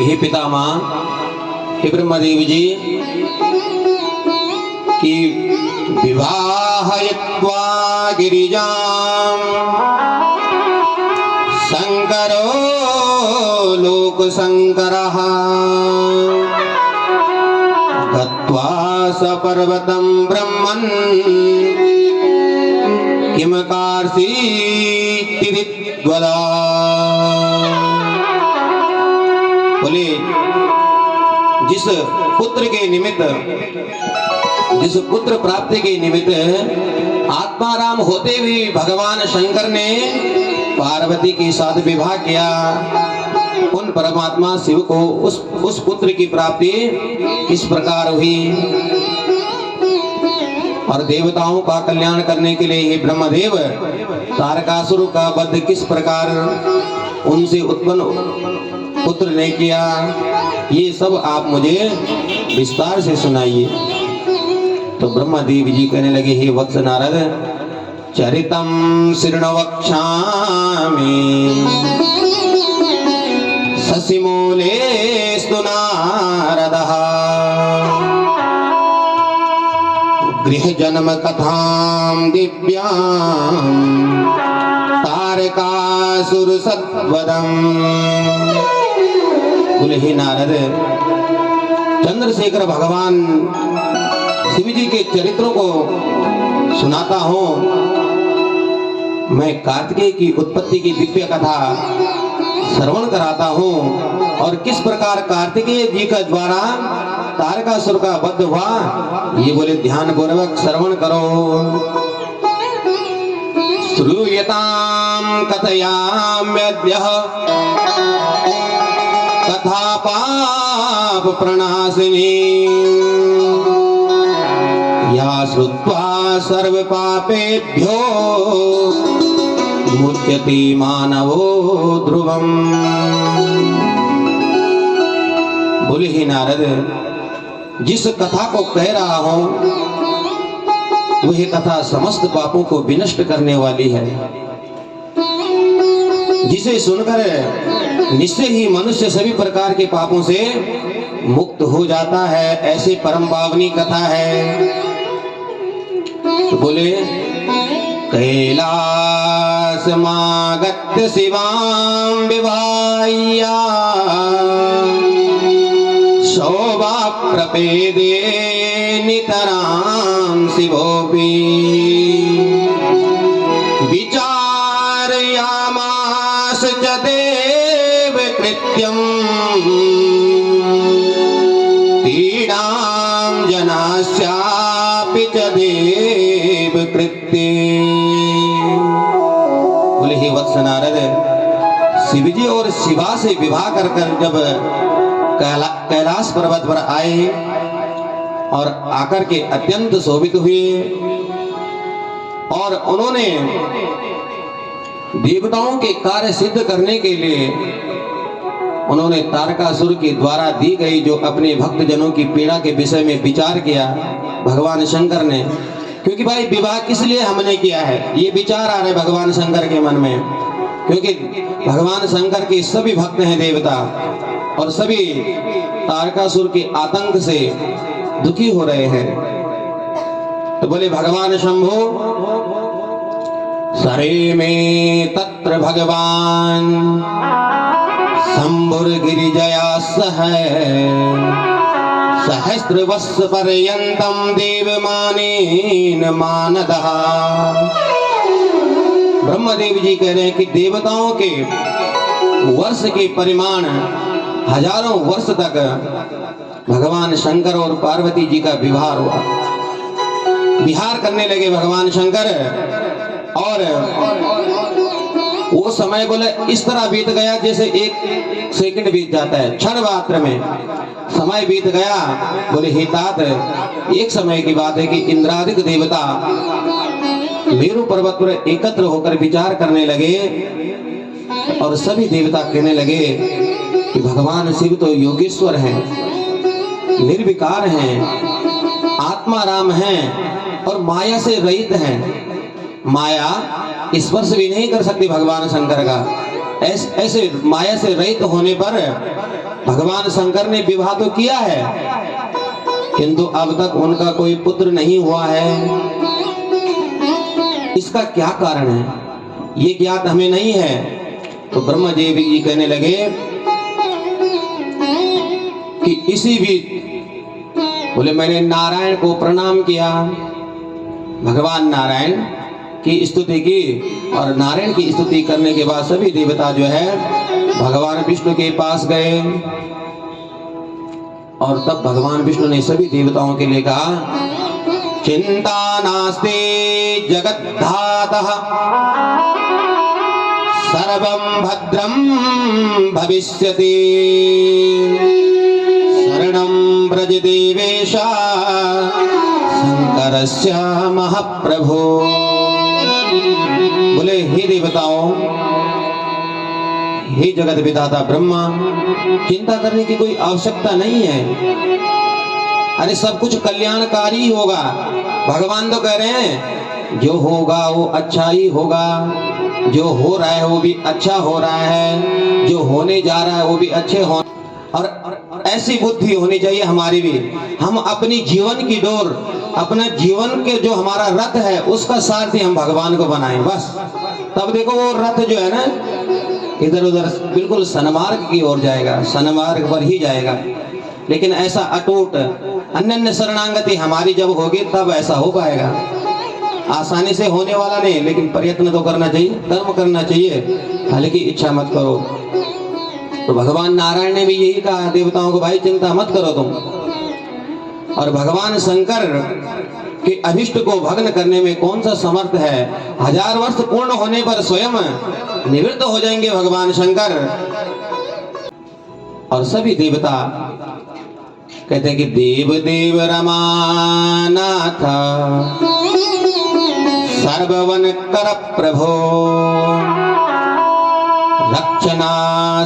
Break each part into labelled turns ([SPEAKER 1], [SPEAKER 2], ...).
[SPEAKER 1] हे पितामह, हे ब्रह्मदेव जी कि विवाहयत्वा गिरिजाम शंकरो लोक शंकरः गत्वा सपर्वतं ब्रह्मन् किम कार्षीति वदा। बोले जिस पुत्र के निमित्त, जिस पुत्र प्राप्ति के निमित्त आत्माराम होते हुए भगवान शंकर ने पार्वती के साथ विवाह किया, उन परमात्मा शिव को उस पुत्र की प्राप्ति किस प्रकार हुई और देवताओं का कल्याण करने के लिए हे ब्रह्मदेव तारकासुर का वध किस प्रकार उनसे उत्पन्न पुत्र ने किया, ये सब आप मुझे विस्तार से सुनाइए। तो ब्रह्मदेव जी कहने लगे हे वत्स नारद, चरितम शृणु वक्ष्यामि शशिमूलेस्तु नारदः गृह जन्म कथां दिव्यां तारकासुर सद्वदम्। बोले हे नारद, चंद्रशेखर भगवान शिव जी के चरित्रों को सुनाता हूँ। मैं कार्तिकेय की उत्पत्ति की दिव्य कथा श्रवण कराता हूँ और किस प्रकार कार्तिकेय जी का द्वारा तारकासुर का वध हुआ, ये बोले ध्यान पूर्वक श्रवण करो। श्रूयतां कथयाम्यद्यः कथा पाप प्रणाशिनी या श्रुत्वा सर्व पापेभ्यो मुच्यते मानवो ध्रुवम्। बोले हे नारद, जिस कथा को कह रहा हूं वही कथा समस्त पापों को विनष्ट करने वाली है, जिसे सुनकर निश्चय ही मनुष्य सभी प्रकार के पापों से मुक्त हो जाता है, ऐसी परम पावनी कथा है। तो बोले कैलासमागत्य शिवां विवाह्य शोभा प्रपेदे नितरां शिवोऽपि विचारयामास च देव कृत्यं पीडां जनास्यापि च देव कृत्ये। बोले हे वत्स नारद, शिवजी और शिवा से विवाह कर जब कैलाश पर्वत पर आए और आकर के अत्यंत शोभित हुए और उन्होंने देवताओं के कार्य सिद्ध करने के लिए उन्होंने तारकासुर के द्वारा दी गई जो अपने भक्त जनों की पीड़ा के विषय में विचार किया भगवान शंकर ने। क्योंकि भाई विवाह किस लिए हमने किया है, ये विचार आ रहे भगवान शंकर के मन में, क्योंकि भगवान शंकर के सभी भक्त हैं देवता और सभी तारकासुर के आतंक से दुखी हो रहे हैं। तो बोले भगवान शंभो सरे में तत्र भगवान शंभुर्गिरिजया सह सहस्र वर्ष पर्यंतम देवमानेन मानदः। ब्रह्मदेव जी कह रहे हैं कि देवताओं के वर्ष के परिमाण हजारों वर्ष तक भगवान शंकर और पार्वती जी का विवाह हुआ। विहार करने लगे भगवान शंकर और वो समय बोले इस तरह बीत गया जैसे एक सेकंड बीत जाता है, क्षण मात्र में समय बीत गया। बोले हे तात, एक समय की बात है कि इंद्रादिक देवता मेरु पर्वत पर एकत्र होकर विचार करने लगे और सभी देवता कहने लगे कि भगवान शिव तो योगेश्वर हैं, निर्विकार हैं, आत्माराम हैं और माया से रहित हैं। माया स्पर्श भी नहीं कर सकती भगवान शंकर का, ऐसे माया से रहित होने पर भगवान शंकर ने विवाह तो किया है, किंतु अब तक उनका कोई पुत्र नहीं हुआ है। इसका क्या कारण है ये ज्ञात हमें नहीं है। तो ब्रह्मा देव जी कहने लगे कि इसी बीच बोले मैंने नारायण को प्रणाम किया, भगवान नारायण की स्तुति की, और नारायण की स्तुति करने के बाद सभी देवता जो है भगवान विष्णु के पास गए। और तब भगवान विष्णु ने सभी देवताओं के लिए कहा, चिंता नास्ते जगद्धातः सर्वं भद्रं भविष्यति, शरणं व्रज देवेश शंकरस्य महाप्रभो। बोले हे देवताओं, हे जगत विधाता ब्रह्मा, चिंता करने की कोई आवश्यकता नहीं है। अरे सब कुछ कल्याणकारी होगा। भगवान तो कह रहे हैं जो होगा वो अच्छा ही होगा, जो हो रहा है वो भी अच्छा हो रहा है, जो होने जा रहा है वो भी अच्छे हो। और ऐसी बुद्धि होनी चाहिए हमारी भी। हम अपनी जीवन की डोर, अपना जीवन के जो हमारा रथ है उसका सारथी हम भगवान को बनाएं बस। तब देखो वो रथ जो है ना इधर उधर बिल्कुल सन्मार्ग की ओर जाएगा, सन्मार्ग पर ही जाएगा। लेकिन ऐसा अटूट अनन्य शरणागति हमारी जब होगी तब ऐसा हो पाएगा। आसानी से होने वाला नहीं, लेकिन प्रयत्न तो करना चाहिए, कर्म करना चाहिए, फल की इच्छा मत करो। तो भगवान नारायण ने भी यही कहा देवताओं को, भाई चिंता मत करो तुम। और भगवान शंकर के अभिष्ट को भग्न करने में कौन सा समर्थ है। 1000 वर्ष पूर्ण होने पर स्वयं निवृत्त हो जाएंगे भगवान शंकर। और सभी देवता कहते हैं कि देव देव रमानाथ सर्ववन कर प्रभो, रक्षणा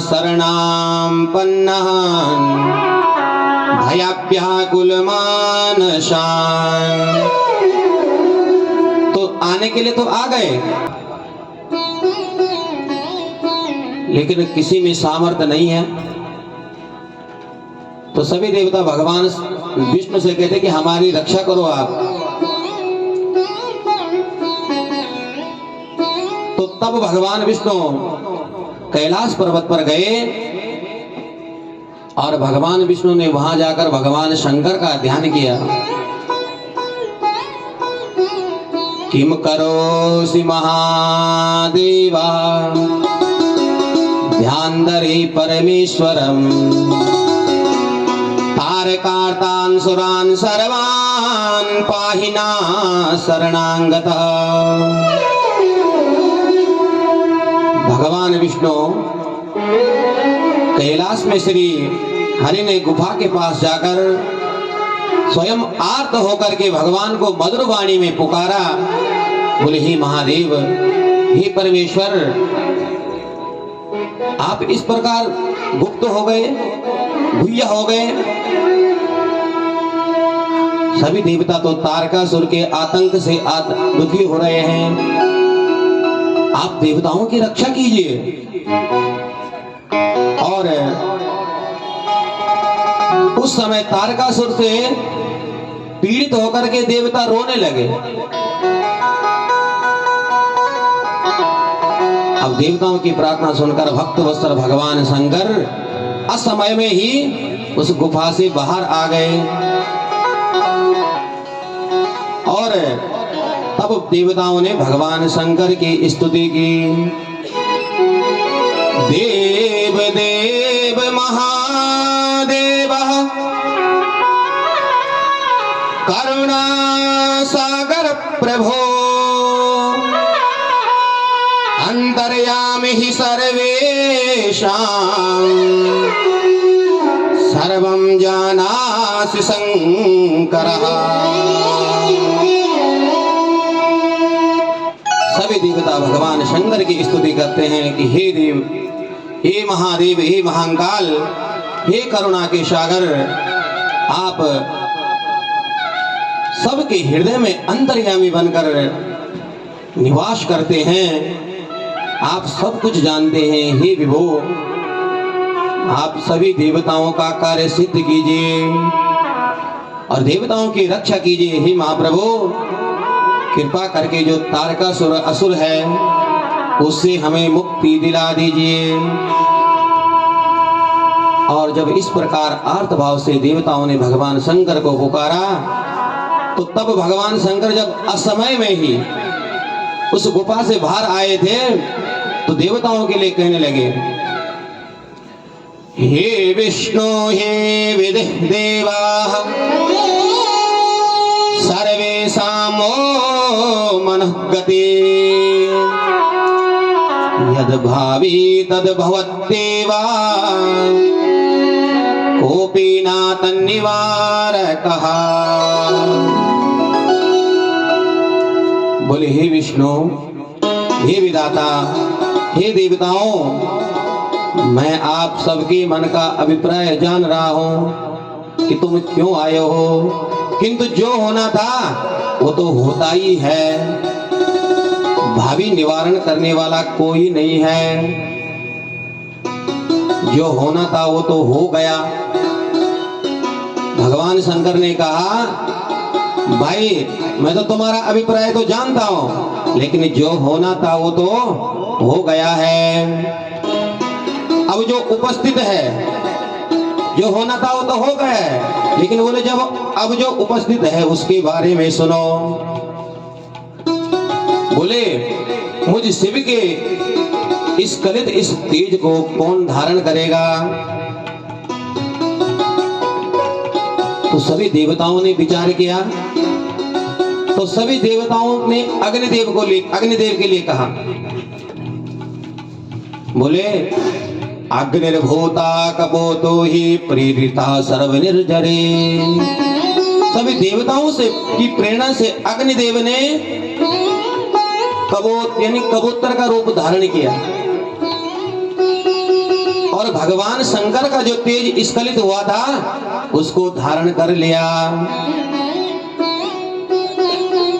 [SPEAKER 1] शरणाम पन्नः भयाव्याकुल मानसान्। तो आने के लिए तो आ गए, लेकिन किसी में सामर्थ्य नहीं है। तो सभी देवता भगवान विष्णु से कहते कि हमारी रक्षा करो आप। तो तब भगवान विष्णु कैलाश पर्वत पर गए और भगवान विष्णु ने वहां जाकर भगवान शंकर का ध्यान किया। किम करोसि महादेवा ध्यानधरि परमेश्वरम, तारकार्तान् सुरान् सर्वान् पाहिना शरणागतः। भगवान विष्णु कैलाश में श्री हरि ने गुफा के पास जाकर स्वयं आर्त होकर के भगवान को मधुर वाणी में पुकारा। बोले हे महादेव, हे परमेश्वर, आप इस प्रकार गुप्त हो गए, गुह्य हो गए। सभी देवता तो तारकासुर के आतंक से दुखी हो रहे हैं। आप देवताओं की रक्षा कीजिए। और उस समय तारकासुर से पीड़ित होकर के देवता रोने लगे। अब देवताओं की प्रार्थना सुनकर भक्त वत्सल भगवान शंकर असमय में ही उस गुफा से बाहर आ गए। और तब देवताओं ने भगवान शंकर की स्तुति की। देव देव महादेव करुणा सागर प्रभो, अंतर्यामि हि सर्वेषां सर्वं जानासि शंकरः। सभी देवता भगवान शंकर की स्तुति करते हैं कि हे देव, हे महादेव, हे महाकाल, हे करुणा के सागर, आप सबके हृदय में अंतर्यामी बनकर निवास करते हैं। आप सब कुछ जानते हैं। हे विभो, आप सभी देवताओं का कार्य सिद्ध कीजिए और देवताओं की रक्षा कीजिए। हे महाप्रभु, कृपा करके जो तारकासुर असुर है उससे हमें मुक्ति दिला दीजिए। और जब इस प्रकार आर्त भाव से देवताओं ने भगवान शंकर को पुकारा, तो तब भगवान शंकर जब असमय में ही उस गुफा से बाहर आए थे, तो देवताओं के लिए कहने लगे, हे विष्णु हे विदेह देवाः सर्वेषां मनः गति यद् भावी तद् भवत्येव कोऽपि न तन्निवारकः। बोले, हे विष्णु, हे विधाता, हे देवताओं, मैं आप सबके मन का अभिप्राय जान रहा हूं कि तुम क्यों आए हो, किंतु जो होना था वो तो होता ही है। भावी निवारण करने वाला कोई नहीं है। जो होना था वो तो हो गया। भगवान शंकर ने कहा, भाई मैं तो तुम्हारा अभिप्राय तो जानता हूं, लेकिन जो होना था वो तो हो गया है। अब जो उपस्थित है, जो होना था वो तो हो गया है, लेकिन बोले जब अब जो उपस्थित है उसके बारे में सुनो। बोले, मुझ शिव के इस कलित इस तेज को कौन धारण करेगा? तो सभी देवताओं ने विचार किया, तो सभी देवताओं ने अग्निदेव के लिए कहा। बोले, अग्निर्भूता कपोतो ही प्रेरिता सर्वनिर्जरे। सभी देवताओं से की प्रेरणा से अग्निदेव ने कबोत यानी कबूतर का रूप धारण किया और भगवान शंकर का जो तेज स्खलित हुआ था उसको धारण कर लिया।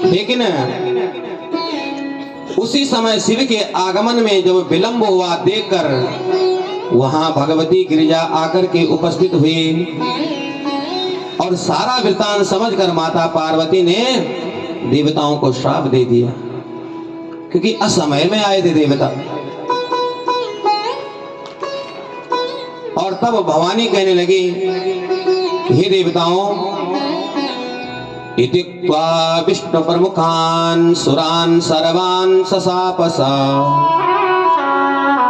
[SPEAKER 1] लेकिन उसी समय शिव के आगमन में जब विलंब हुआ देखकर वहां भगवती गिरिजा आकर के उपस्थित हुई और सारा वृतांत समझकर माता पार्वती ने देवताओं को श्राप दे दिया, क्योंकि असमय में आए थे देवता। और तब भवानी कहने लगी, हे देवताओं, इति त्वा विष्णु प्रमुखान सुरान सर्वान ससापसा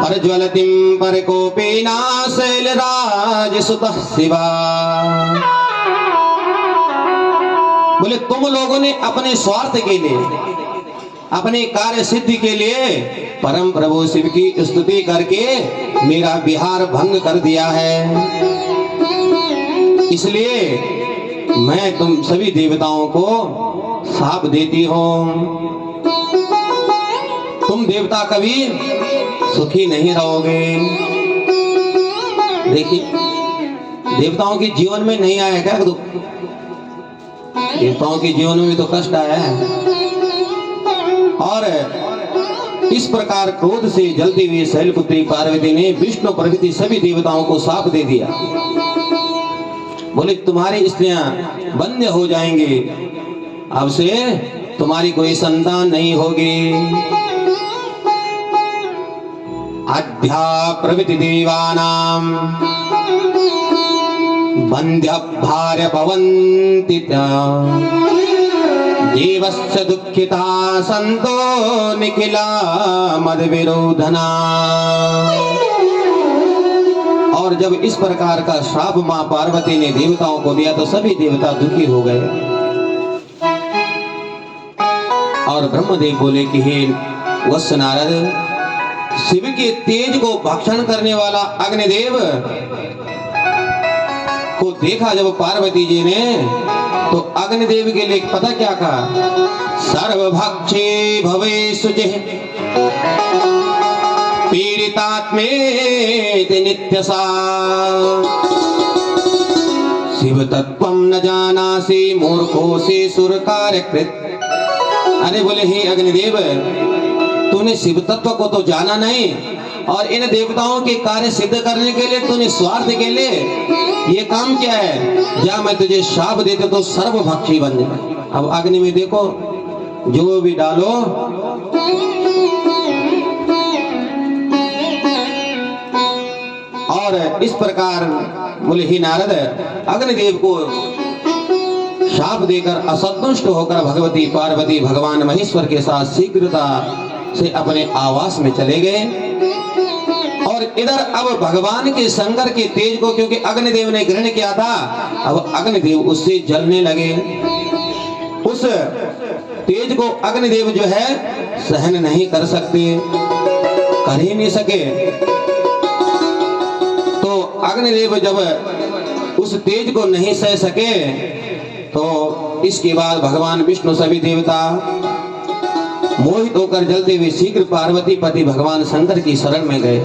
[SPEAKER 1] परज्वलतिं परकोपेना शैलराज सुतः शिवा। बोले, तुम लोगों ने अपने स्वार्थ के लिए, अपने कार्य सिद्धि के लिए परम प्रभु शिव की स्तुति करके मेरा विहार भंग कर दिया है। इसलिए मैं तुम सभी देवताओं को शाप देती हूं। तुम देवता कभी सुखी नहीं रहोगे। देखिए, देवताओं के जीवन में नहीं आया क्या दुख? देवताओं के जीवन में तो कष्ट आया है। और इस प्रकार क्रोध से जलती हुई शैलपुत्री पार्वती ने विष्णु प्रभृति सभी देवताओं को शाप दे दिया। बोले, तुम्हारी स्त्रियां बंध्य हो जाएंगी, अब से तुम्हारी कोई संतान नहीं होगी। अध्या प्रभृति देवानां बंध्य भार्य भवन्ति देवस्य दुःखिता संतो निखिला मद विरोधना। और जब इस प्रकार का श्राप मां पार्वती ने देवताओं को दिया तो सभी देवता दुखी हो गए। और ब्रह्मदेव बोले कि हे वत्स नारद, शिव के तेज को भक्षण करने वाला अग्निदेव को देखा जब पार्वती जी ने, तो अग्निदेव के लिए पता क्या कहा? सर्वभक्षे भवे शुचिः पीड़ितात्मेति नित्यसा शिव तत्वं न जानासि मूर्खोऽसि सुरकार्यकृत्। अरे बोले, हे अग्निदेव, तू तूने शिव तत्व को तो जाना नहीं, और इन देवताओं के कार्य सिद्ध करने के लिए तूने स्वार्थ के लिए ये काम किया है। या मैं तुझे शाप देते तो सर्वभक्षी बन जाए। अब अग्नि में देखो, जो भी डालो और इस प्रकार बोले हे नारद, अग्निदेव को शाप देकर असंतुष्ट होकर भगवती पार्वती भगवान महेश्वर के साथ शीघ्रता से अपने आवास में चले गए। और इधर अब भगवान के शंकर के तेज को, क्योंकि अग्निदेव ने ग्रहण किया था, अब अग्निदेव उससे जलने लगे। उस तेज को अग्निदेव जो है सहन नहीं कर सकते, कर ही नहीं सके। तो अग्निदेव जब उस तेज को नहीं सह सके, तो इसके बाद भगवान विष्णु सभी देवता मोहित होकर जलते हुए शीघ्र पार्वती पति भगवान शंकर की शरण में गए।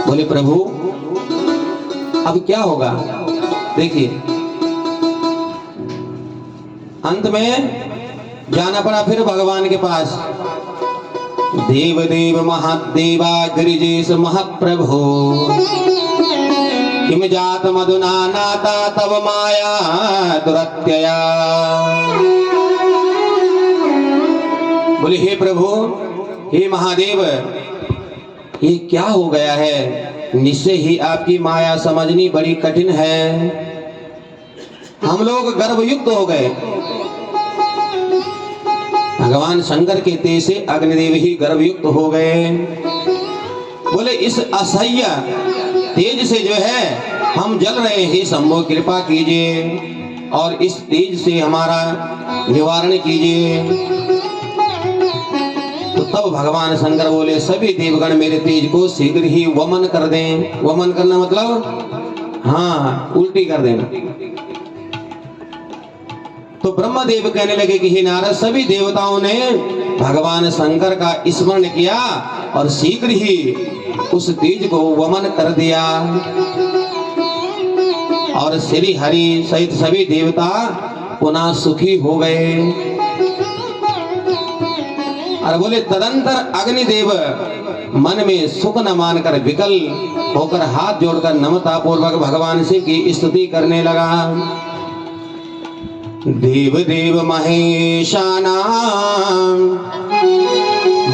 [SPEAKER 1] बोले प्रभु अब क्या होगा? देखिए अंत में जाना पड़ा फिर भगवान के पास। देव देव महादेवा गिरिजेश महाप्रभु, किम जात मधुना नाता तव माया दुरत्यया। बोले हे प्रभु, हे महादेव, ये क्या हो गया है? निश्चय ही आपकी माया समझनी बड़ी कठिन है। हम लोग गर्भयुक्त हो गए। भगवान शंकर के तेज से अग्निदेव ही गर्भयुक्त हो गए। बोले इस असह्य तेज से जो है हम जल रहे हैं, शंभो कृपा कीजिए और इस तेज से हमारा निवारण कीजिए। तो तब भगवान शंकर बोले सभी देवगण मेरे तेज को शीघ्र ही वमन कर दें। वमन करना मतलब हाँ उल्टी कर देना। तो ब्रह्मदेव कहने लगे कि हे नारद, सभी देवताओं ने भगवान शंकर का स्मरण किया और शीघ्र ही उस तेज को वमन कर दिया। और श्री हरि सहित सभी देवता पुनः सुखी हो गए। और बोले तदंतर अग्निदेव मन में सुख न मानकर विकल होकर हाथ जोड़कर नम्रता पूर्वक भगवान शिव की स्तुति करने लगा। देव देव महेशानां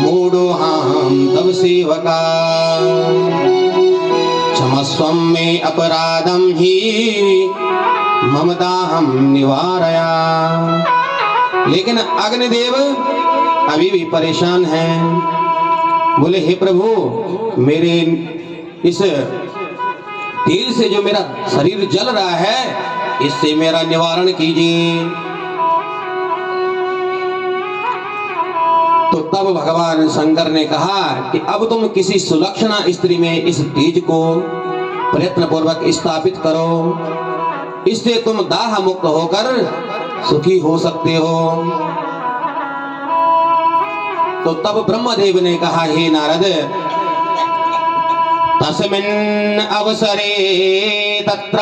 [SPEAKER 1] मूढ़ो हम तव सेवका, क्षमस्व मे अपराधम ही ममताहं निवारया। लेकिन अग्निदेव अभी भी परेशान हैं। बोले हे प्रभु, मेरे इस तेल से जो मेरा शरीर जल रहा है, इससे मेरा निवारण कीजिए। तो तब भगवान शंकर ने कहा कि अब तुम किसी सुलक्षणा स्त्री में इस तेज को प्रयत्न पूर्वक स्थापित करो, इससे तुम दाह मुक्त होकर सुखी हो सकते हो। तो तब ब्रह्मदेव ने कहा हे नारद, तस्मिन् अवसरे तत्र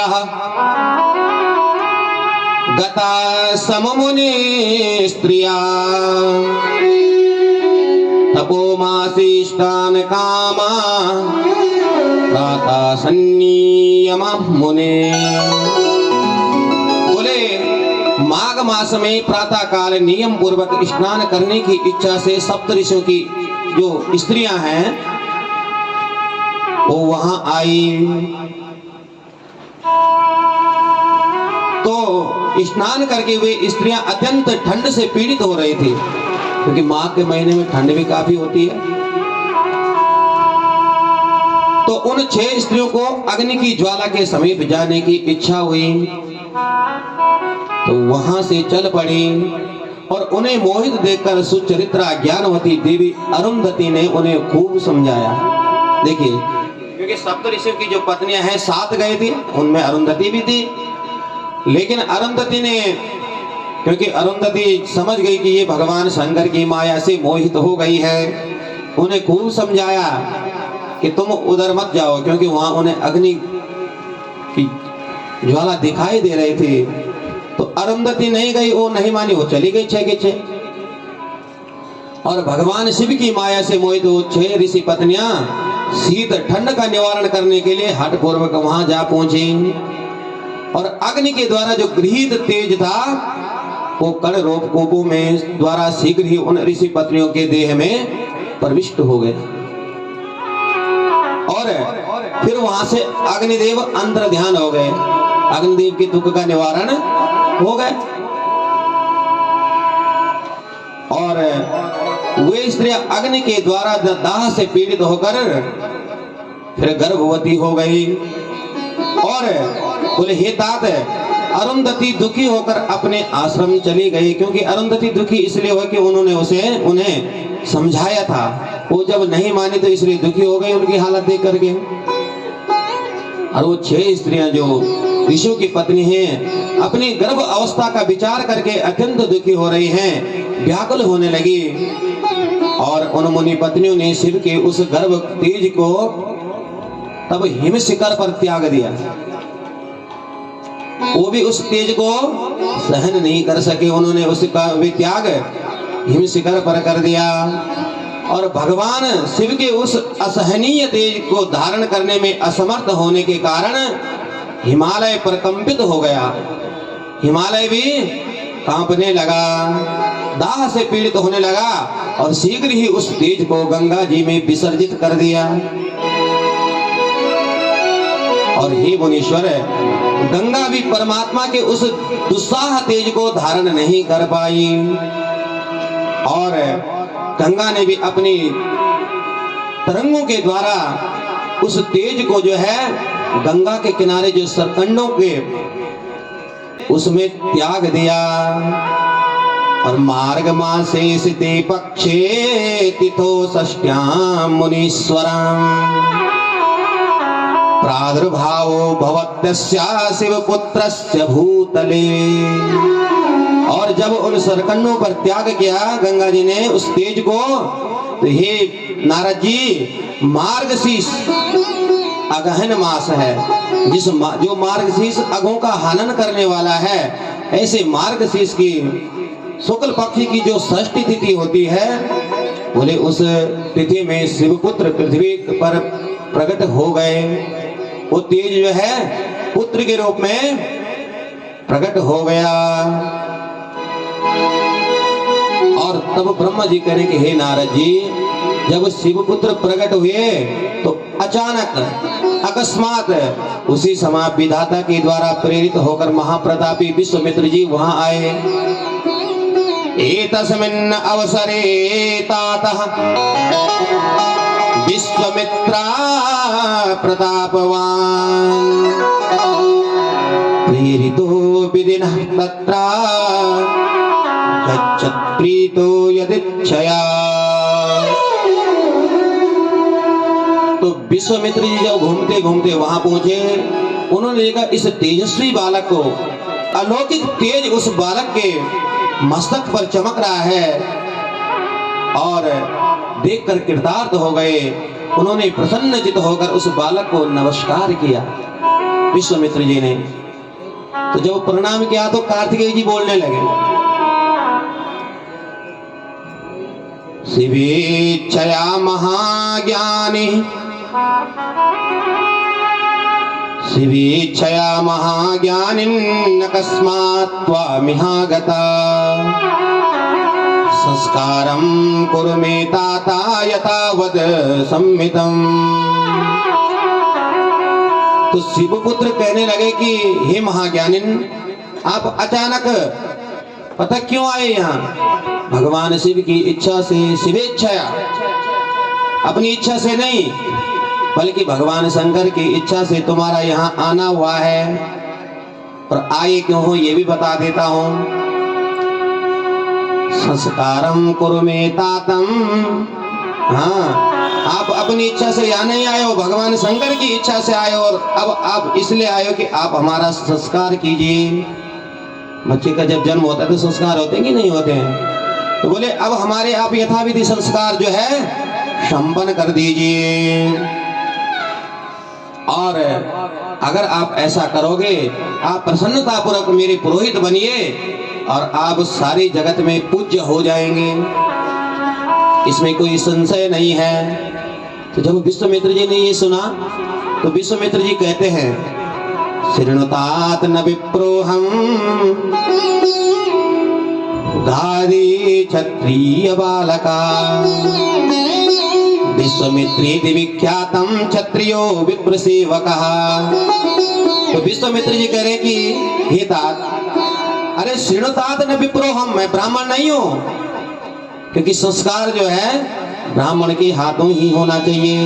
[SPEAKER 1] गता सममुनि स्त्रिया, तपोमासीष्टान् कामा प्रातः संनियमः मुने। बोले माघ मास में प्रातः काल नियम पूर्वक स्नान करने की इच्छा से सप्तऋषियों की जो स्त्रियां हैं वो वहां आई। तो स्नान करके वे स्त्रियां अत्यंत ठंड से पीड़ित हो रही थी, क्योंकि माघ के महीने में ठंड भी काफी होती है। तो उन 6 स्त्रियों को अग्नि की ज्वाला के समीप जाने की इच्छा हुई, तो वहां से चल पड़ी और उन्हें मोहित देखकर सुचरित्रा ज्ञानवती देवी अरुंधति ने उन्हें खूब समझाया। देखिए, क्योंकि सप्तऋषियों की जो पत्नियां हैं 7 गए थे, उनमें अरुंधति भी थी। लेकिन अरुंधति ने, क्योंकि अरुंधति समझ गई कि ये भगवान शंकर की माया से मोहित हो गई है, उन्हें खूब समझाया कि तुम उधर मत जाओ, क्योंकि वहां उन्हें अग्नि की ज्वाला दिखाई दे रही थी। तो अरुंधति नहीं गई, वो नहीं मानी, वो चली गई 6 के 6। और भगवान शिव की माया से मोहित वो 6 ऋषि पत्नियां शीत ठंड का निवारण करने के लिए हठ पूर्वक वहां जा पहुंची और अग्नि के द्वारा जो गृहीत तेज था वो कण रूप कोपों में द्वारा शीघ्र ही उन ऋषि पत्नियों के देह में प्रविष्ट हो गए और फिर वहां से अग्निदेव अंतर ध्यान हो गए। अग्निदेव के दुख का निवारण हो गए और वे स्त्रियां अग्नि के द्वारा दाह से पीड़ित होकर फिर गर्भवती हो गई और बोले हे तात, अरुंधति दुखी होकर अपने आश्रम चली गई, क्योंकि अरुंधति दुखी इसलिए हुआ कि उन्होंने उन्हें समझाया था, वो जब नहीं मानी तो इसलिए दुखी हो गई उनकी हालत देख करके। और वो 6 स्त्रियां जो ऋषियों की पत्नी हैं अपनी गर्भ अवस्था का विचार करके अत्यंत दुखी हो रही हैं, व्याकुल होने लगी और उन मुनि पत्नियों ने शिव के उस गर्भ तेज को तब हिम शिखर पर त्याग दिया। वो भी उस तेज को सहन नहीं कर सके, उन्होंने उसका भी त्याग हिम शिखर पर कर दिया और भगवान शिव के उस असहनीय तेज को धारण करने में असमर्थ होने के कारण हिमालय प्रकंपित हो गया। हिमालय भी कांपने लगा, दाह से पीड़ित होने लगा और शीघ्र ही उस तेज को गंगा जी में विसर्जित कर दिया। और हे मुनीश्वर, गंगा भी परमात्मा के उस दुस्साह तेज को धारण नहीं कर पाई और गंगा ने भी अपनी तरंगों के द्वारा उस तेज को जो है गंगा के किनारे जो सरकंडों के उसमें त्याग दिया। और मार्ग मासे सिते पक्षे तिथो षष्ट्यां मुनीश्वरम् प्रादुर्भावो भवत्यस्या शिवपुत्रस्य भूतले। और जब उन सरकंडों पर त्याग किया गंगा जी ने उस तेज को, तो हे नारद जी, मार्गशीर्ष अगहन मास है, जो मार्गशीर्ष अगों का हनन करने वाला है, ऐसे मार्गशीर्ष की शुक्ल पक्ष की जो षष्ठी तिथि होती है, बोले उस तिथि में शिवपुत्र पृथ्वी पर प्रकट हो गए। वो तेज जो है पुत्र के रूप में प्रकट हो गया। और तब ब्रह्मा जी कह रहे कि हे नारद जी, जब शिवपुत्र प्रकट हुए तो अचानक अकस्मात उसी समय विधाता के द्वारा प्रेरित होकर महाप्रतापी विश्वामित्र जी वहां आए। एतस्मिन् अवसरे तातः विश्वामित्रा प्रतापवान् प्रेरितो विधिनः तत्र गच्छत् प्रीतो यदिच्छया। तो विश्वामित्र जी जब घूमते घूमते वहां पहुंचे, उन्होंने देखा इस तेजस्वी बालक को, अलौकिक तेज उस बालक के मस्तक पर चमक रहा है और देखकर कृतार्थ हो गए। उन्होंने प्रसन्नचित होकर उस बालक को नमस्कार किया विश्वामित्र जी ने। तो जब प्रणाम किया तो कार्तिकेय जी बोलने लगे, शिवेच्छया महाज्ञानी शिवेच्छया महाज्ञानिन् अकस्मात् त्वामिहागता संस्कारं कुरु मे ताता यथावत् संमितम्। तो शिवपुत्र कहने लगे कि हे महाज्ञानिन, आप अचानक पता क्यों आए यहाँ? भगवान शिव की इच्छा से, शिवेच्छया, अपनी इच्छा से नहीं बल्कि भगवान शंकर की इच्छा से तुम्हारा यहाँ आना हुआ है। और आए क्यों हो ये भी बता देता हूँ। संस्कारम कुरु मे तातम, हाँ, आप अपनी इच्छा से यहाँ नहीं आए हो, भगवान शंकर की इच्छा से आए हो। और अब आप इसलिए आए हो कि आप हमारा संस्कार कीजिए। बच्चे का जब जन्म होता है तो संस्कार होते हैं कि नहीं होते हैं? तो बोले अब हमारे आप यथाविधि संस्कार जो है संपन्न कर दीजिए। और अगर आप ऐसा करोगे, आप प्रसन्नतापूर्वक मेरे पुरोहित बनिए और आप सारी जगत में पूज्य हो जाएंगे। इसमें कोई संशय नहीं है। तो जब विश्वामित्र जी ने ये सुना तो विश्वामित्र जी कहते हैं, शृणुतात न विप्रोहम गादी क्षत्रिय बालका विश्वामित्रेति विख्यातम क्षत्रियो विप्र सेवकः। तो विश्वामित्र जी कह रहे कि हे तात, अरे शृणुतात न विप्रोहम, मैं ब्राह्मण नहीं हूं, क्योंकि संस्कार जो है ब्राह्मण के हाथों ही होना चाहिए।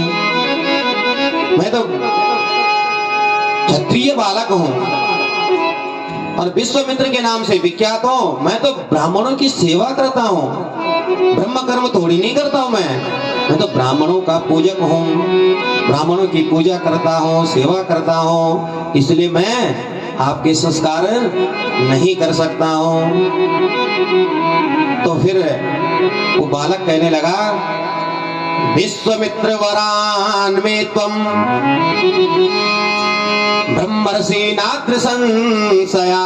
[SPEAKER 1] मैं तो क्षत्रिय बालक हूं और विश्वामित्र के नाम से विख्यात हूं। मैं तो ब्राह्मणों की सेवा करता हूं, ब्रह्म कर्म थोड़ी नहीं करता हूं। मैं तो ब्राह्मणों का पूजक हूं, ब्राह्मणों की पूजा करता हूं, सेवा करता हूं, इसलिए मैं आपके संस्कार नहीं कर सकता हूं। तो फिर वो बालक कहने लगा, विश्वामित्र वरान में त्वम ब्रह्मर्षि नात्र संशया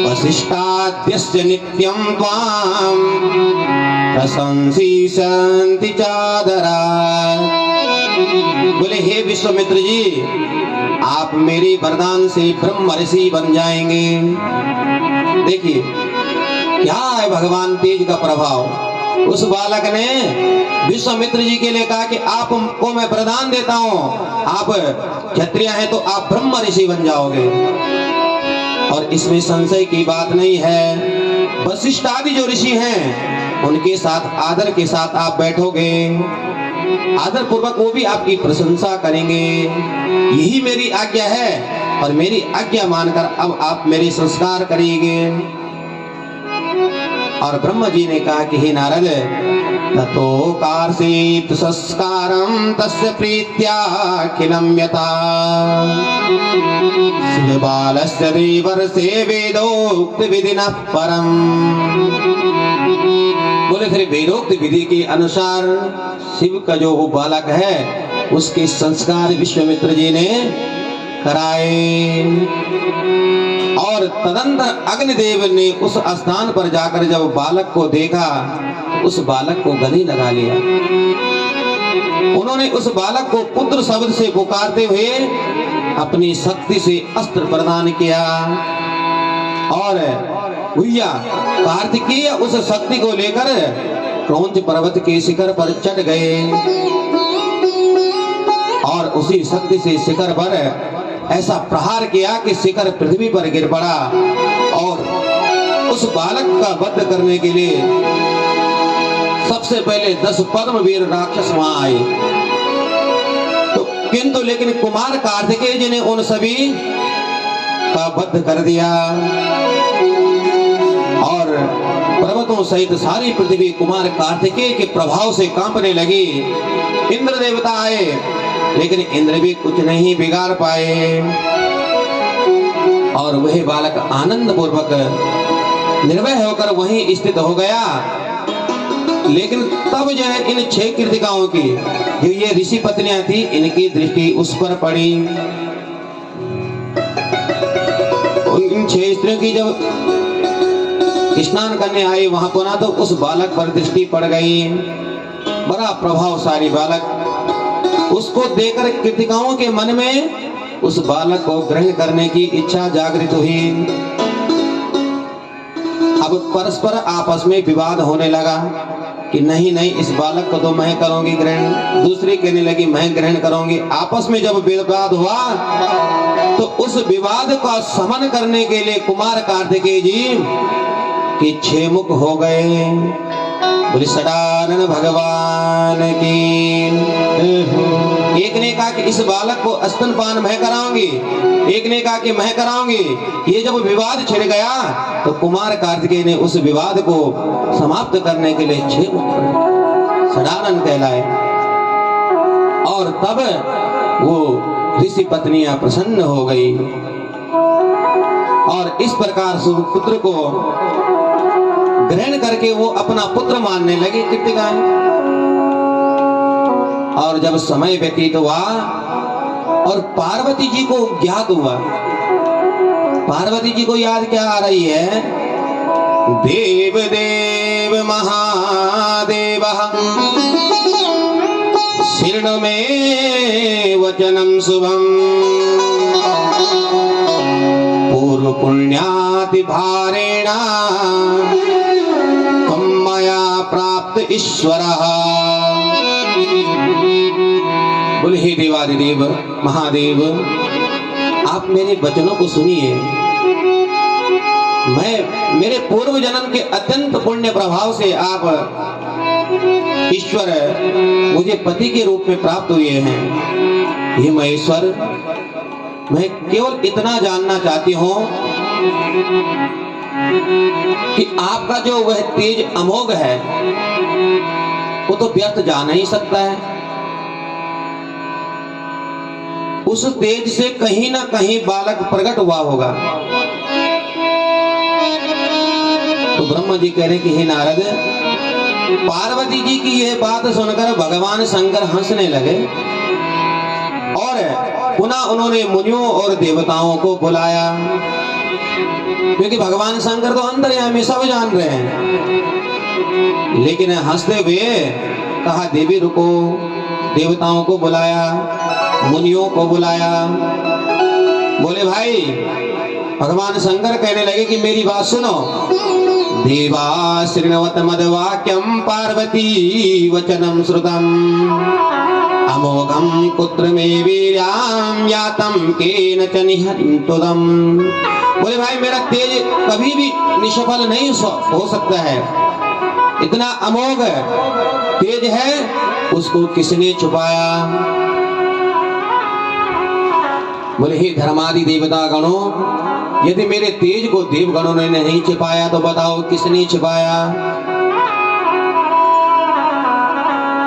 [SPEAKER 1] वसिष्ठाद्यस्य नित्यं त्वां प्रशंसिष्यन्ति चादरात्। बोले हे विश्वामित्र जी, आप मेरे वरदान से ब्रह्म ऋषि बन जाएंगे। देखिए क्या है भगवान तेज का प्रभाव। उस बालक ने विश्वामित्र जी के लिए कहा कि आपको मैं वरदान देता हूं, आप क्षत्रिय हैं तो आप ब्रह्म ऋषि बन जाओगे, और इसमें संशय की बात नहीं है। वशिष्ठ आदि जो ऋषि हैं उनके साथ आदर के साथ आप बैठोगे, आदर पूर्वक वो भी आपकी प्रशंसा करेंगे। यही मेरी आज्ञा है और मेरी आज्ञा मानकर अब आप मेरे संस्कार करेंगे। और ब्रह्मा जी ने कहा कि हे नारद, ततो कार्षीत संस्कारं तस्य प्रीत्याखिलं यथा शिवबालस्य देवर्षे वेदोक्त विधिना परम। बोले फिर वेदोक्त विधि के अनुसार शिव का जो वो बालक है उसके संस्कार विश्वामित्र जी ने कराए। और तदंतर अग्निदेव ने उस स्थान पर जाकर जब बालक को देखा, उस बालक को गले लगा लिया। उन्होंने उस बालक को पुत्र शब्द से पुकारते हुए अपनी शक्ति से अस्त्र प्रदान किया, और भैया कार्तिकेय उस शक्ति को लेकर क्रौंच पर्वत के शिखर पर चढ़ गए, और उसी शक्ति से शिखर पर ऐसा प्रहार किया कि शिखर पृथ्वी पर गिर पड़ा। और उस बालक का वध करने के लिए सबसे पहले 10 परमवीर राक्षस वहां आए, तो किंतु लेकिन कुमार कार्तिकेय जी ने उन सभी का वध कर दिया, और पर्वतों सहित सारी पृथ्वी कुमार कार्तिकेय के प्रभाव से कांपने लगी। इंद्र देवता आए, लेकिन इंद्र भी कुछ नहीं बिगाड़ पाए, और वह बालक आनंद पूर्वक निर्भय होकर वहीं स्थित हो गया। लेकिन तब जो है इन 6 कृतिकाओं की जो ये ऋषि पत्नियां थी, इनकी दृष्टि उस पर पड़ी। इन 6 स्त्रियों की जब स्नान करने आई वहां पर ना, तो उस बालक पर दृष्टि पड़ गई। बड़ा प्रभावशाली बालक, उसको देखकर कृतिकाओं के मन में उस बालक को ग्रहण करने की इच्छा जागृत हुई। अब परस्पर आपस में विवाद होने लगा कि नहीं नहीं, इस बालक को तो मैं करूंगी ग्रहण, दूसरी कहने लगी मैं ग्रहण करूंगी। आपस में जब विवाद हुआ तो उस विवाद का शमन करने के लिए कुमार कार्तिकेय जी के 6 मुख हो गए। बोले सदानंद भगवान की। एक ने कहा कि इस बालक को स्तनपान मैं कराऊंगी, एक ने कहा कि मैं कराऊंगी। ये जब विवाद छिड़ गया तो कुमार कार्तिकेय ने उस विवाद को समाप्त करने के लिए 6 मुख सदानंद कहलाए, और तब वो ऋषि पत्नियां प्रसन्न हो गई, और इस प्रकार सुपुत्र को ग्रहण करके वो अपना पुत्र मानने लगे कृतिकाएं। और जब समय व्यतीत हुआ और पार्वती जी को ज्ञात हुआ, पार्वती जी को याद क्या आ रही है, देव देव देव महादेवः शृणु मे वचनं शुभम् पूर्व पुण्याति भारेण त्वं मया प्राप्त ईश्वरः। बोले हे देवादिदेव महादेव, आप मेरे वचनों को सुनिए। मेरे पूर्व जन्म के अत्यंत पुण्य प्रभाव से आप ईश्वर मुझे पति के रूप में प्राप्त हुए हैं। हे महेश्वर, मैं केवल इतना जानना चाहती हूँ कि आपका जो वह तेज अमोघ है वो तो व्यर्थ जा नहीं सकता है। उस तेज से कहीं ना कहीं बालक प्रकट हुआ होगा। तो ब्रह्मा जी कह रहे कि हे नारद, पार्वती जी की यह बात सुनकर भगवान शंकर हंसने लगे और पुनः उन्होंने मुनियों और देवताओं को बुलाया, क्योंकि भगवान शंकर तो अंतर्यामी सब जान रहे हैं। लेकिन हंसते हुए कहा देवी रुको। देवताओं को बुलाया, मुनियों को बुलाया। बोले भाई, भगवान शंकर कहने लगे कि मेरी बात सुनो। देवा शृण्वत मद्वाक्यं पार्वती वचनं श्रुतम् अमोघं कुत्र मे वीर्यां यातं केनचन निहन्तुदम्। बोले भाई, मेरा तेज कभी भी निष्फल नहीं हो सकता है। इतना अमोघ तेज है, उसको किसने छुपाया? बोले हे धर्मादि देवता गणों, यदि मेरे तेज को देवगणों ने नहीं छिपाया तो बताओ किसने छिपाया?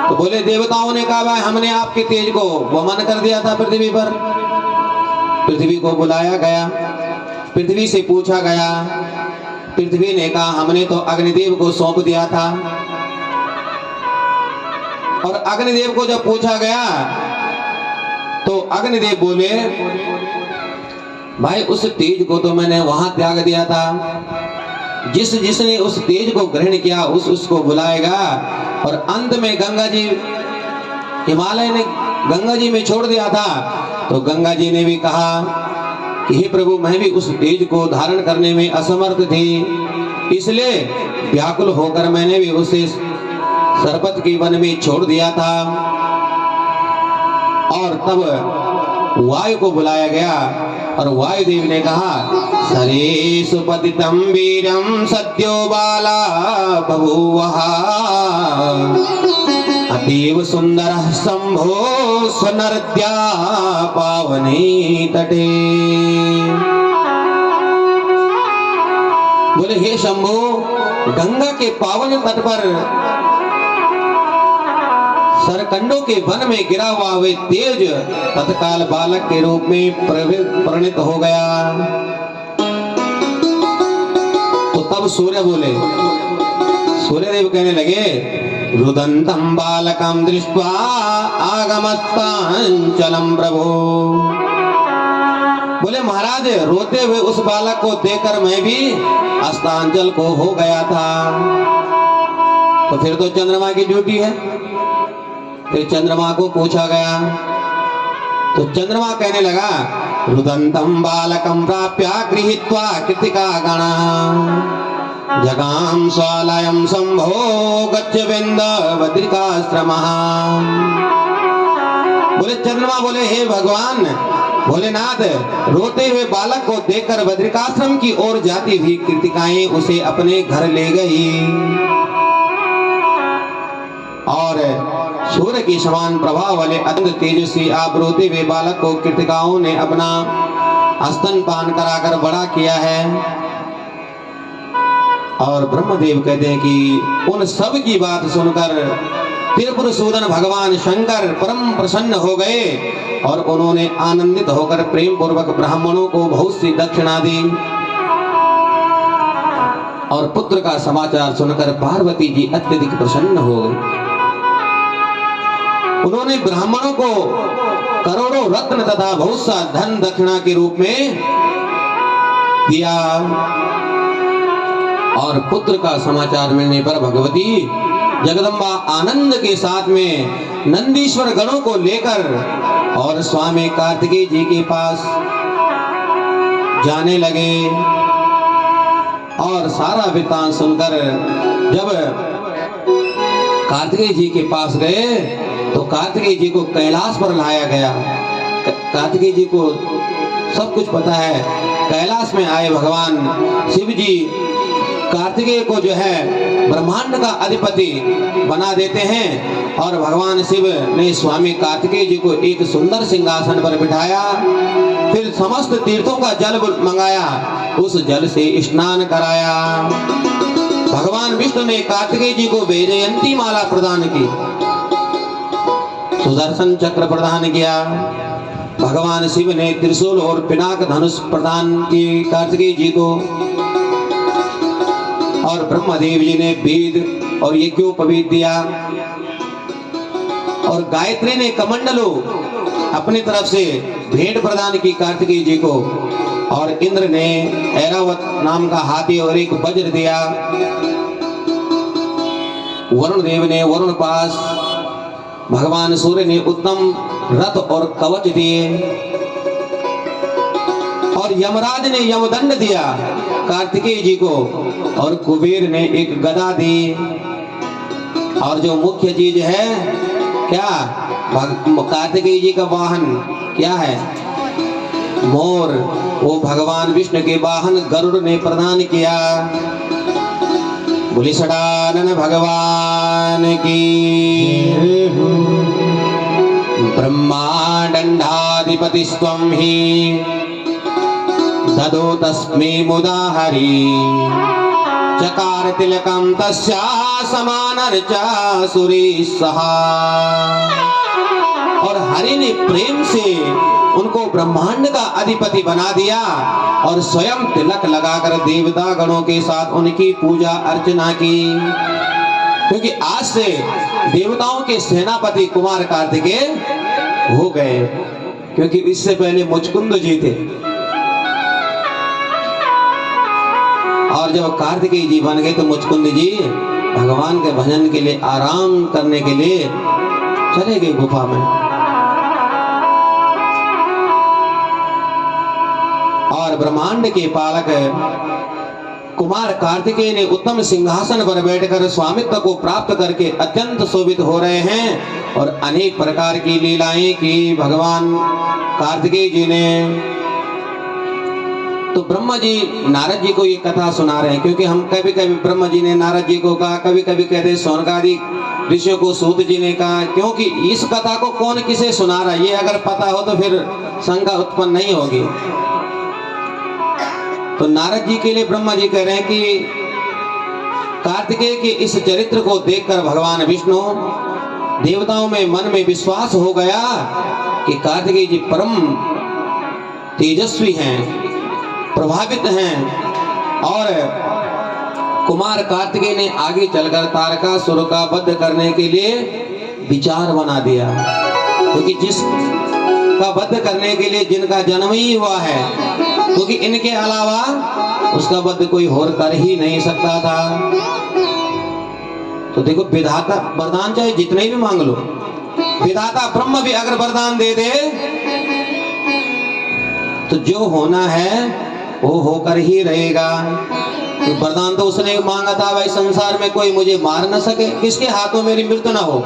[SPEAKER 1] तो बोले देवताओं ने कहा भाई, हमने आपके तेज को वमन कर दिया था पृथ्वी पर। पृथ्वी को बुलाया गया, पृथ्वी से पूछा गया। पृथ्वी ने कहा हमने तो अग्निदेव को सौंप दिया था। और अग्निदेव को जब पूछा गया तो अग्निदेव बोले भाई, उस तेज को तो मैंने वहां त्याग दिया था। जिसने उस तेज को ग्रहण किया उसको बुलाएगा। और अंत में गंगा जी, हिमालय ने गंगा जी में छोड़ दिया था, तो गंगा जी ने भी कहा कि हे प्रभु, मैं भी उस तेज को धारण करने में असमर्थ थी, इसलिए व्याकुल होकर मैंने भी उसे सरपत के वन में छोड़ दिया था। और तब वायु को बुलाया गया और वायुदेव ने कहा सरेषु पतितं वीरं सद्यो बाला बभूवः अतीव सुंदरः शंभो स्वनर्त्या पावने तटे। बोले हे शंभो, गंगा के पावन तट पर सरकंडों के वन में गिरा हुआ वे तेज तत्काल बालक के रूप में परिणित हो गया। तो तब सूर्य बोले, सूर्यदेव कहने लगे रुदन्तं बालकं दृष्ट्वा आगमस्तांचलं प्रभो। बोले महाराज, रोते हुए उस बालक को देखकर मैं भी अस्तांचल को हो गया था। तो फिर तो चंद्रमा की ड्यूटी है। फिर चंद्रमा को पूछा गया तो चंद्रमा कहने लगा रुदन्तं बालकं प्राप्य गृहीत्वा कृतिका गणः जगाम स्वालयं शंभो गच्छविन्द बद्रिकाश्रमः। बोले चंद्रमा बोले हे भगवान भोलेनाथ, रोते हुए बालक को देखकर बद्रिकाश्रम की ओर जाती हुई कृतिकाएं उसे अपने घर ले गई। और सूर्य के समान प्रभाव वाले अत्यंत तेजस्वी आप रोते हुए बालक को कृतिकाओं ने अपना स्तनपान कराकर बड़ा किया है। और ब्रह्मदेव कहते हैं कि उन सब की बात सुनकर त्रिपुरसूदन भगवान शंकर परम प्रसन्न हो गए और उन्होंने आनंदित होकर प्रेम पूर्वक ब्राह्मणों को बहुत सी दक्षिणा दी। और पुत्र का समाचार सुनकर पार्वती जी अत्यधिक प्रसन्न हो गई। उन्होंने ब्राह्मणों को करोड़ों रत्न तथा बहुत सा धन दक्षिणा के रूप में दिया। और पुत्र का समाचार मिलने पर भगवती जगदम्बा आनंद के साथ में नंदीश्वर गणों को लेकर और स्वामी कार्तिकेय जी के पास जाने लगे। और सारा वृत्तांत सुनकर जब कार्तिकेय जी के पास गए तो कार्तिकेय जी को कैलाश पर लाया गया। कार्तिकेय जी को सब कुछ पता है। कैलाश में आए भगवान शिव जी कार्तिकेय को जो है ब्रह्मांड का अधिपति बना देते हैं और भगवान शिव ने स्वामी कार्तिकेय जी को एक सुंदर सिंहासन पर बिठाया। फिर समस्त तीर्थों का जल मंगाया, उस जल से स्नान कराया। भगवान विष्णु ने कार्तिकेय जी को वैजयंती माला प्रदान की, सुदर्शन चक्र प्रदान किया। भगवान शिव ने त्रिशूल और पिनाक धनुष प्रदान की कार्तिकेय जी को। और ब्रह्मदेव जी ने वेद और यज्ञोपवीत दिया। और गायत्री ने कमंडलो अपनी तरफ से भेंट प्रदान की कार्तिकेय जी को। और इंद्र ने ऐरावत नाम का हाथी और एक वज्र दिया। वरुण देव ने वरुण पास, भगवान सूर्य ने उत्तम रथ और कवच दिए। और यमराज ने यमदंड दिया कार्तिकेय जी को। और कुबेर ने एक गदा दी। और जो मुख्य चीज है क्या, कार्तिकेय जी का वाहन क्या है, मोर, वो भगवान विष्णु के वाहन गरुड़ ने प्रदान किया। बोली सदानंद भगवान की। ब्रह्मांडाधिपति स्वं ही ददो तस्मै मुदा हरि चकार तिलकम तस्या समानर्चा सुरेशः। और हरि ने प्रेम से उनको ब्रह्मांड का अधिपति बना दिया और स्वयं तिलक लगाकर देवता गणों के साथ उनकी पूजा अर्चना की। क्योंकि आज से देवताओं के सेनापति कुमार कार्तिकेय हो गए, क्योंकि इससे पहले मुचकुंद जी थे। और जब कार्तिकेय जी बन गए तो मुचकुंद जी भगवान के भजन के लिए, आराम करने के लिए चले गए गुफा में। और ब्रह्मांड के पालक कुमार कार्तिकेय ने उत्तम सिंहासन पर बैठकर स्वामित्व को प्राप्त करके अत्यंत शोभित हो रहे हैं। और अनेक प्रकार की लीलाएं की भगवान कार्तिकेय जी ने। तो ब्रह्मा जी नारद जी को ये कथा सुना रहे हैं, क्योंकि हम कभी कभी ब्रह्मा जी ने नारद जी को कहा, कभी कभी कहते सौनकादि ऋषियों को सूत जी ने कहा। क्योंकि इस कथा को कौन किसे सुना रहा है ये अगर पता हो तो फिर शंका उत्पन्न नहीं होगी। तो नारद जी के लिए ब्रह्मा जी कह रहे हैं कि कार्तिकेय के इस चरित्र को देखकर भगवान विष्णु देवताओं में मन में विश्वास हो गया कि कार्तिकेय जी परम तेजस्वी हैं, प्रभावित हैं। और कुमार कार्तिकेय ने आगे चलकर तारकासुर का वध करने के लिए विचार बना दिया। क्योंकि जिसका वध करने के लिए जिनका जन्म ही हुआ है, क्योंकि इनके अलावा उसका वध कोई और कर ही नहीं सकता था। तो देखो विधाता वरदान चाहे जितने भी मांग लो, विधाता ब्रह्म भी अगर वरदान दे दे तो जो होना है वो होकर ही रहेगा। तो वरदान तो उसने मांगा था, भाई संसार में कोई मुझे मार न सके, किसके हाथों मेरी मृत्यु ना हो।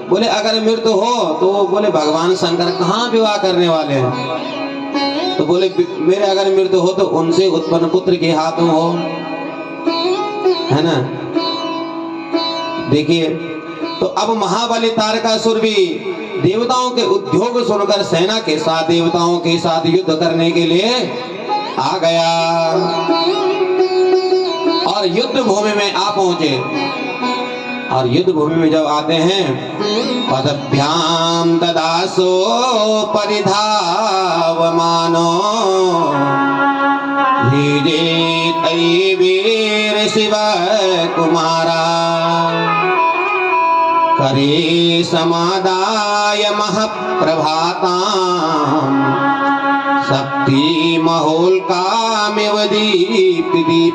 [SPEAKER 1] बोले अगर मृत्यु हो तो बोले भगवान शंकर कहाँ विवाह करने वाले हैं। तो बोले मेरे अगर मृत्यु हो तो उनसे उत्पन्न पुत्र के हाथों हो, है ना। देखिए तो अब महाबली तारकासुर भी देवताओं के उद्योग सुनकर सेना के साथ देवताओं के साथ युद्ध करने के लिए आ गया। और युद्ध भूमि में आ पहुंचे। और युद्ध भूमि में जब आते हैं, पदभ्याम ददासो परिधावमानो धीरे वीर शिव कुमारा करे समादाय महप्रभाताम शक्ति महोल्कामिव दीप्तिदीप्ताम्।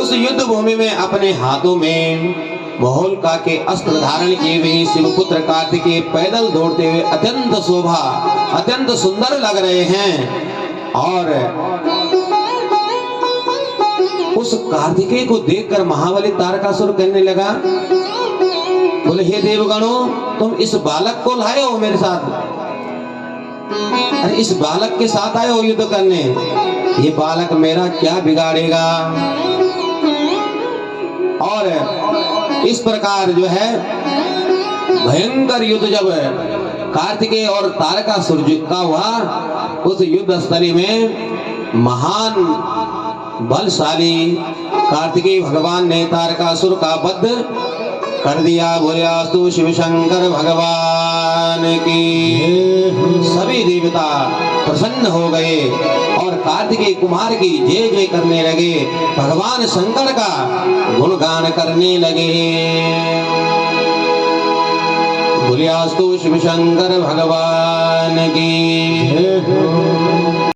[SPEAKER 1] उस युद्ध भूमि में अपने हाथों में मोहोलका के अस्त्र धारण किए हुए शिवपुत्र कार्तिकेय पैदल दौड़ते हुए अत्यंत शोभा, अत्यंत सुंदर लग रहे हैं। और उस कार्तिकेय को देखकर महाबली तारकासुर कहने लगा, बोले हे देवगणों, तुम इस बालक को लाए हो मेरे साथ? अरे इस बालक के साथ आए हो युद्ध करने? ये बालक मेरा क्या बिगाड़ेगा? और इस प्रकार जो है भयंकर युद्ध जब कार्तिकेय और तारकासुर का हुआ, उस युद्ध स्थली में महान बलशाली कार्तिकेय भगवान ने तारकासुर का वध कर दिया। बोलियास्तु शिव शंकर भगवान की। सभी देवता प्रसन्न हो गए और कार्तिकेय कुमार की जय जय करने लगे, भगवान शंकर का गुणगान करने लगे। बोलियास्तु शिव शंकर भगवान की।